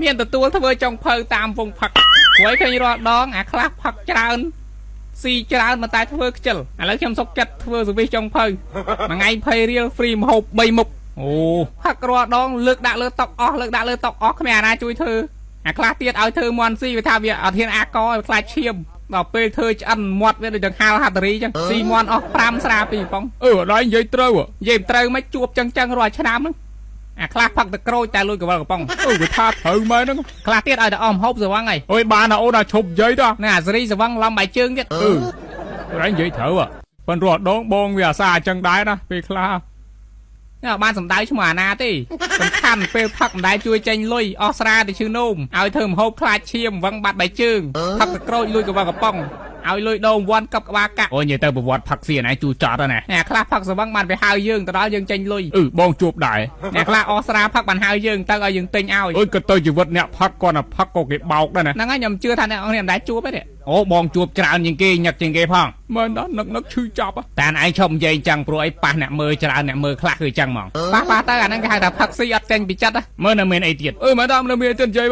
មានទទួលធ្វើចុងភៅតាមវងផឹកព្រោះឃើញរាល់ដងអាខ្លះផឹកច្រើនស៊ីច្រើនមកតែធ្វើខ្ជិលឥឡូវខ្ញុំសុកចិត្តធ្វើសវិសចុងភៅមួយថ្ងៃ20រៀល free ម្ហូប3មុខអូផឹករាល់ដងលើកដាក់លើតុអស់លើកដាក់លើតុអស់គ្មានអាណាជួយធ្វើអាខ្លះទៀតឲ្យធ្វើមន់ស៊ីវាថាវាអត់ហ៊ានអាកឲ្យខ្លាចឈាមដល់ពេលធ្វើឆ្អិនមាត់វាដូចដង្ហាលហាត់រីចឹងស៊ីមន់អស់5ស្រា2ប៉ុងអត់ដល់និយាយត្រូវនិយាយត្រូវមិនជួបចឹងរាល់ឆ្នាំហ្នឹងអាខ្លះផឹកតែក្រូចតែលួចកវលកំប៉ុងវាថាត្រូវមែនហ្នឹងខ្លះទៀតឲ្យតែអស់ម្ហូបសវឹងហើយអូយបានអូនដល់ឈប់និយាយទៅណាអាសេរីសវឹងឡំបាយជើងទៀតរ៉ៃនិយាយត្រូវប៉ុន្តែរត់ដងបងវាអាសាចឹងដែរណាពេលខ្លះបានសំដៅឈ្មោះអាណាទេសំខាន់ពេលផឹកមិនដែលជួយចេញលុយអស់ស្រាទៅឈឺនោមឲ្យធ្វើម្ហូបខ្លាចឈាមវឹងបាត់បាយជើងផឹកតែក្រូចលួចកវលកំប៉ុងឲ្យលុយដូងវាន់កັບក្បាលកាក់អូយនិយាយទៅប្រវត្តិផឹកសៀនឯងជួយចត់ណាអ្នកខ្លះផឹកសវឹងបានទៅហៅយើងទៅដល់យើងចេញលុយបងជួបដែរអ្នកខ្លះអស់ស្រាផឹកបានហៅយើងទៅឲ្យយើងទិញឲ្យអូយក៏ទៅជីវិតអ្នកផឹកគាត់ណាផឹកក៏គេបោកដែរណាហ្នឹងហើយខ្ញុំជឿថាអ្នកអង្គនេះមិនដែលជួបទេអូបងជួបច្រើនជាងគេញឹកជាងគេផងមែនដល់នឹកឈឺចាប់តែឯងឈប់និយាយចឹងព្រោះអីប៉ះអ្នកមើលច្រើនអ្នកមើលខ្លះគឺចឹងហ្មងប៉ះទៅអាហ្នឹងគេហៅថាផឹកស៊ីអត់ចេញពីចិត្តមើលនៅមានអីទៀតមែនដល់នៅមានអីទៀតនិយាយ